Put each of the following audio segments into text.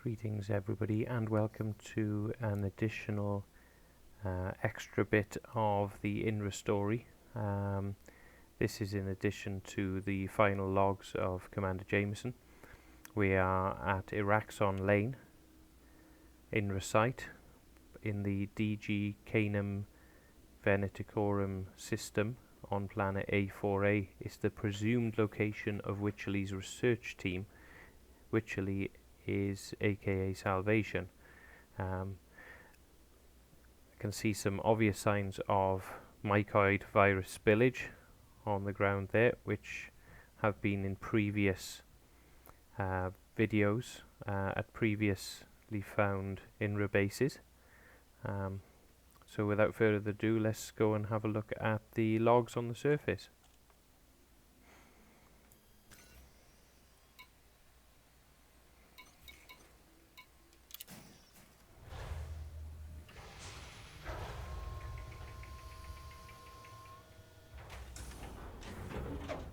Greetings everybody, and welcome to an additional extra bit of the INRA story. This is in addition to the final logs of Commander Jameson. We are at Iraxon Lane, INRA site, in the DG Canum Venaticorum system on planet A4A. It's the presumed location of Wycherley's research team. Wycherley is aka Salvation. I can see some obvious signs of mycoid virus spillage on the ground there, which have been in previous videos at previously found INRA bases. So without further ado, let's go and have a look at the logs on the surface.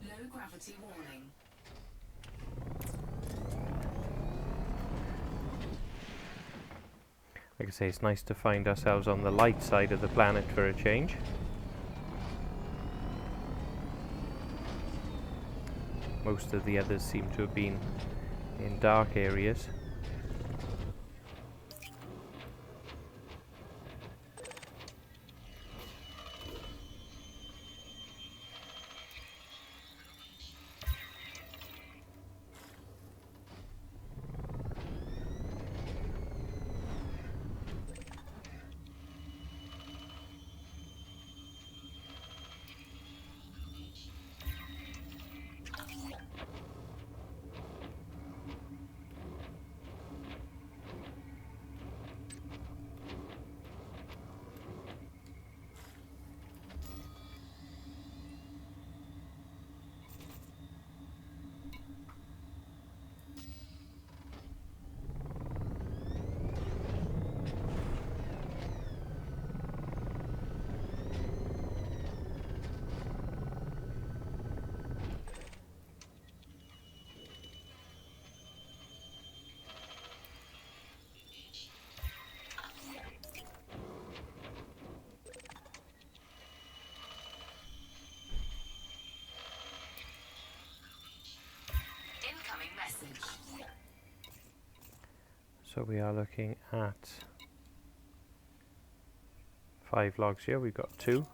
Low gravity warning. Like I say, it's nice to find ourselves on the light side of the planet for a change. Most of the others seem to have been in dark areas. Incoming message. So we are looking at 5 logs here. We've got 2.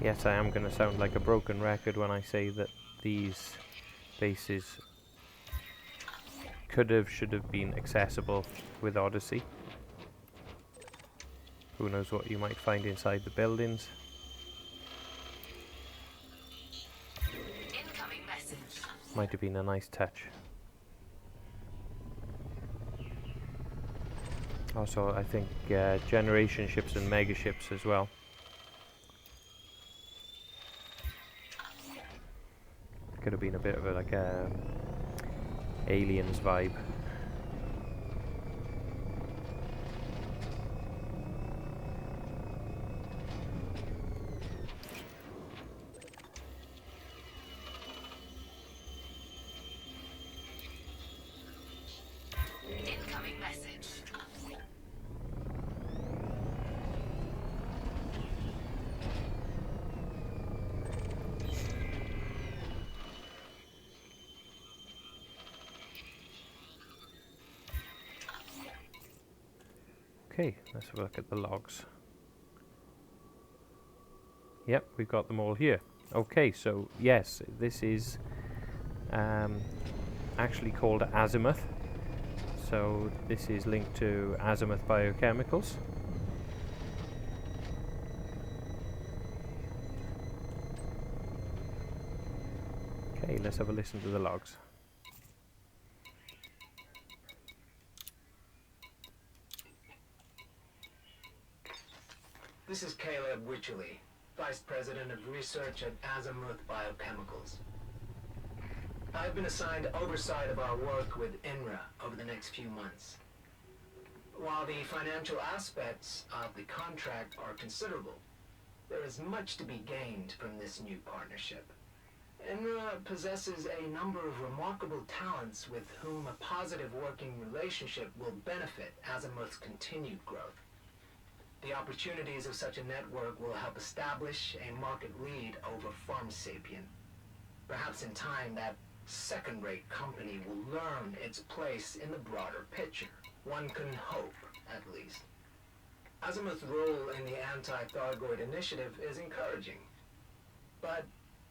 Yes, I am going to sound like a broken record when I say that these bases should have been accessible with Odyssey. Who knows what you might find inside the buildings. Incoming message. Might have been a nice touch. Also, I think generation ships and mega ships as well. Could have been a bit of a like a Aliens vibe. Incoming message. Okay, let's have a look at the logs. Yep, we've got them all here. Okay, so yes, this is actually called Azimuth. So this is linked to Azimuth Biochemicals. Okay, let's have a listen to the logs. This is Caleb Wycherley, Vice President of Research at Azimuth Biochemicals. I've been assigned oversight of our work with INRA over the next few months. While the financial aspects of the contract are considerable, there is much to be gained from this new partnership. INRA possesses a number of remarkable talents with whom a positive working relationship will benefit Azimuth's continued growth. The opportunities of such a network will help establish a market lead over Pharmasapien. Perhaps in time that second-rate company will learn its place in the broader picture. One can hope, at least. Azimuth's role in the anti-Thargoid initiative is encouraging. But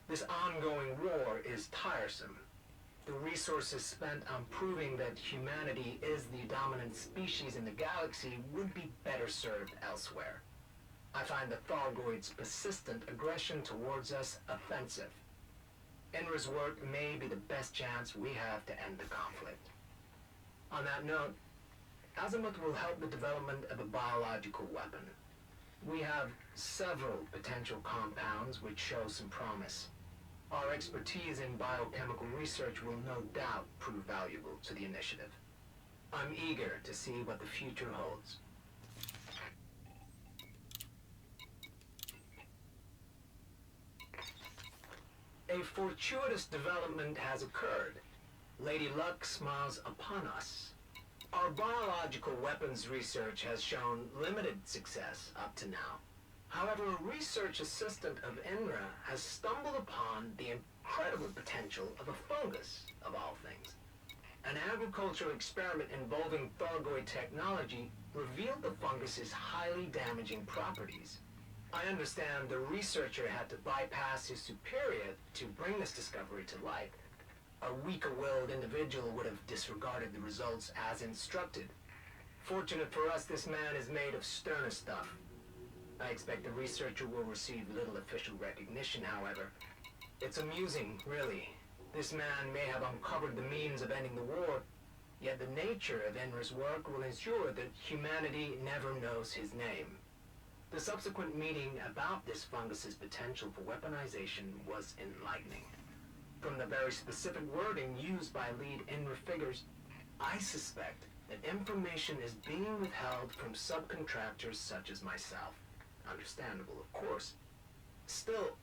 this ongoing war is tiresome. The resources spent on proving that humanity is the dominant species in the galaxy would be better served elsewhere. I find the Thargoids' persistent aggression towards us offensive. INRA's work may be the best chance we have to end the conflict. On that note, Azimuth will help the development of a biological weapon. We have several potential compounds which show some promise. Our expertise in biochemical research will no doubt prove valuable to the initiative. I'm eager to see what the future holds. A fortuitous development has occurred. Lady Luck smiles upon us. Our biological weapons research has shown limited success up to now. However, a research assistant of INRA has stumbled upon the incredible potential of a fungus, of all things. An agricultural experiment involving Thargoid technology revealed the fungus's highly damaging properties. I understand the researcher had to bypass his superior to bring this discovery to light. A weaker-willed individual would have disregarded the results as instructed. Fortunate for us, this man is made of sterner stuff. I expect the researcher will receive little official recognition, however. It's amusing, really. This man may have uncovered the means of ending the war, yet the nature of INRA's work will ensure that humanity never knows his name. The subsequent meeting about this fungus's potential for weaponization was enlightening. From the very specific wording used by lead INRA figures, I suspect that information is being withheld from subcontractors such as myself. Understandable, of course. Still,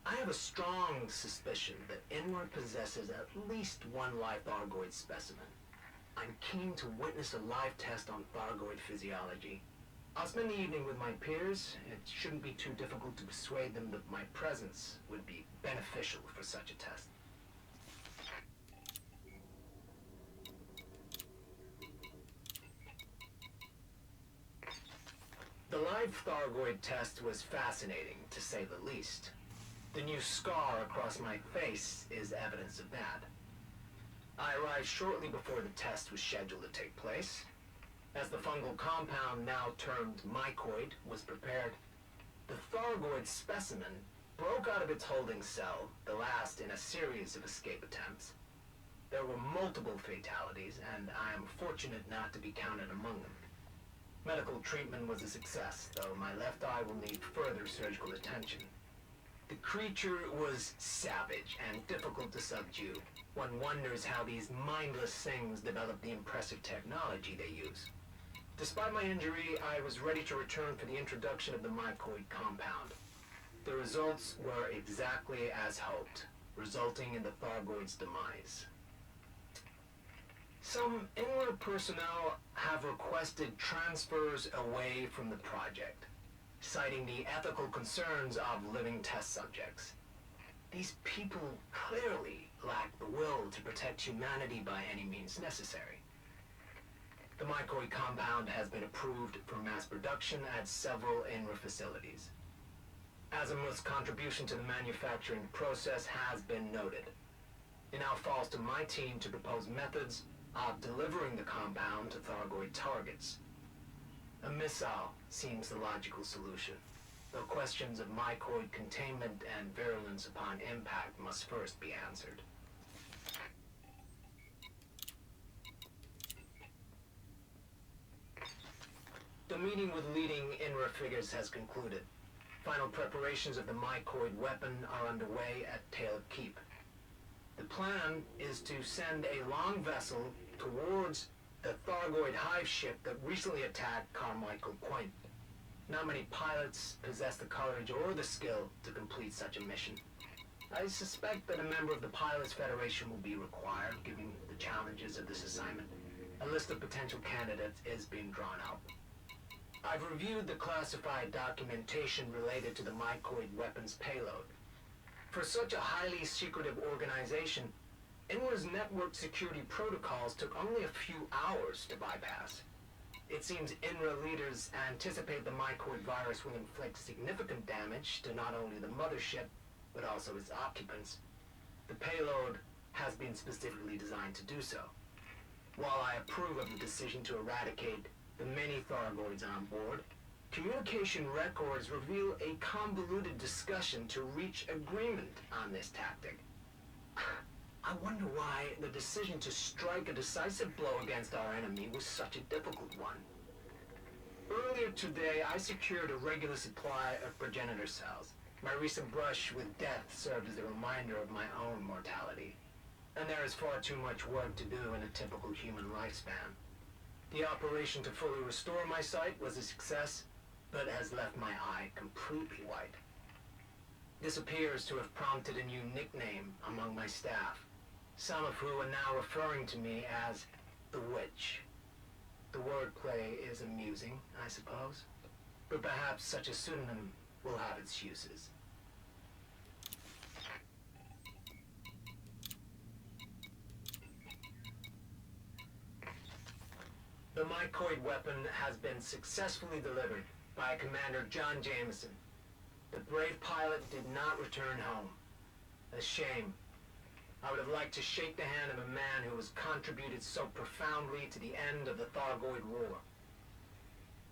I have a strong suspicion that INRA possesses at least one live Thargoid specimen. I'm keen to witness a live test on Thargoid physiology. I'll spend the evening with my peers. It shouldn't be too difficult to persuade them that my presence would be beneficial for such a test. The live Thargoid test was fascinating, to say the least. The new scar across my face is evidence of that. I arrived shortly before the test was scheduled to take place. As the fungal compound, now termed mycoid, was prepared, the Thargoid specimen broke out of its holding cell, the last in a series of escape attempts. There were multiple fatalities, and I am fortunate not to be counted among them. Medical treatment was a success, though my left eye will need further surgical attention. The creature was savage and difficult to subdue. One wonders how these mindless things develop the impressive technology they use. Despite my injury, I was ready to return for the introduction of the mycoid compound. The results were exactly as hoped, resulting in the Thargoid's demise. Some INRA personnel have requested transfers away from the project, citing the ethical concerns of living test subjects. These people clearly lack the will to protect humanity by any means necessary. The mycoid compound has been approved for mass production at several INRA facilities. Azimuth's contribution to the manufacturing process has been noted. It now falls to my team to propose methods of delivering the compound to Thargoid targets. A missile seems the logical solution, though questions of mycoid containment and virulence upon impact must first be answered. The meeting with leading INRA figures has concluded. Final preparations of the mycoid weapon are underway at Tail Keep. The plan is to send a long vessel towards the Thargoid hive ship that recently attacked Carmichael Point. Not many pilots possess the courage or the skill to complete such a mission. I suspect that a member of the Pilots Federation will be required, given the challenges of this assignment. A list of potential candidates is being drawn up. I've reviewed the classified documentation related to the mycoid weapon's payload. For such a highly secretive organization, INRA's network security protocols took only a few hours to bypass. It seems INRA leaders anticipate the mycoid virus will inflict significant damage to not only the mothership, but also its occupants. The payload has been specifically designed to do so. While I approve of the decision to eradicate the many Thargoids on board, communication records reveal a convoluted discussion to reach agreement on this tactic. I wonder why the decision to strike a decisive blow against our enemy was such a difficult one. Earlier today, I secured a regular supply of progenitor cells. My recent brush with death served as a reminder of my own mortality. And there is far too much work to do in a typical human lifespan. The operation to fully restore my sight was a success, but has left my eye completely white. This appears to have prompted a new nickname among my staff, some of who are now referring to me as the Witch. The wordplay is amusing, I suppose, but perhaps such a pseudonym will have its uses. The mycoid weapon has been successfully delivered by Commander John Jameson. The brave pilot did not return home. A shame. I would have liked to shake the hand of a man who has contributed so profoundly to the end of the Thargoid War.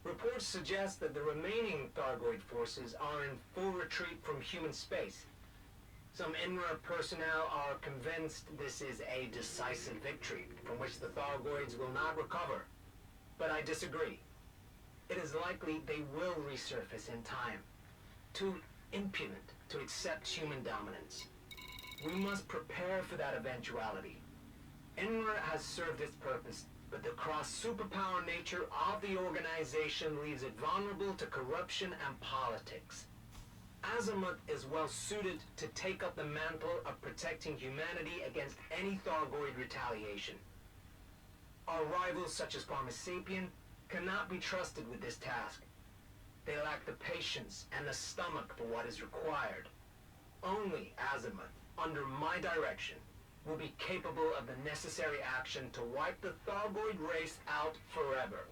Reports suggest that the remaining Thargoid forces are in full retreat from human space. Some INRA personnel are convinced this is a decisive victory from which the Thargoids will not recover. But I disagree. It is likely they will resurface in time, too impudent to accept human dominance. We must prepare for that eventuality. INRA has served its purpose, but the cross-superpower nature of the organization leaves it vulnerable to corruption and politics. Azimuth is well suited to take up the mantle of protecting humanity against any Thargoid retaliation. Our rivals, such as Pharmasapien, cannot be trusted with this task. They lack the patience and the stomach for what is required. Only Azimuth, under my direction, will be capable of the necessary action to wipe the Thargoid race out forever.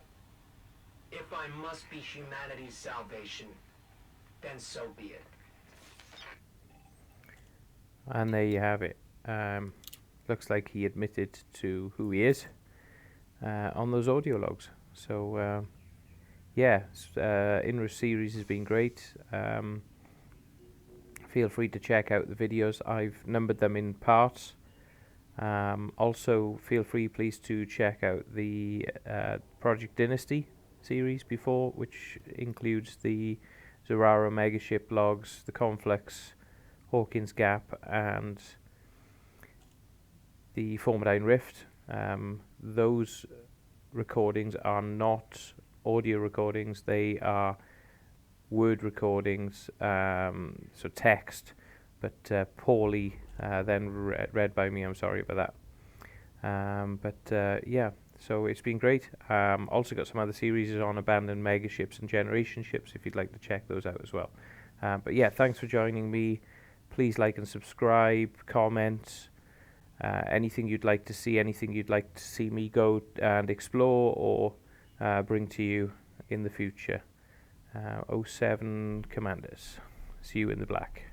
If I must be humanity's salvation, then so be it. And there you have it. Looks like he admitted to who he is on those audio logs. So yeah, INRA series has been great. Feel free to check out the videos. I've numbered them in parts. Also feel free please to check out the Project Dynasty series before, which includes the Zerara megaship logs, the Conflux, Hawkins Gap, and the Formidine Rift. Those recordings are not audio recordings, they are word recordings, so text, but poorly then read by me. I'm sorry about that. Yeah, so it's been great. Also got some other series on abandoned megaships and generation ships if you'd like to check those out as well. But yeah, thanks for joining me. Please like and subscribe, comment, anything you'd like to see, anything you'd like to see me go and explore or bring to you in the future. 07 Commanders. See you in the black.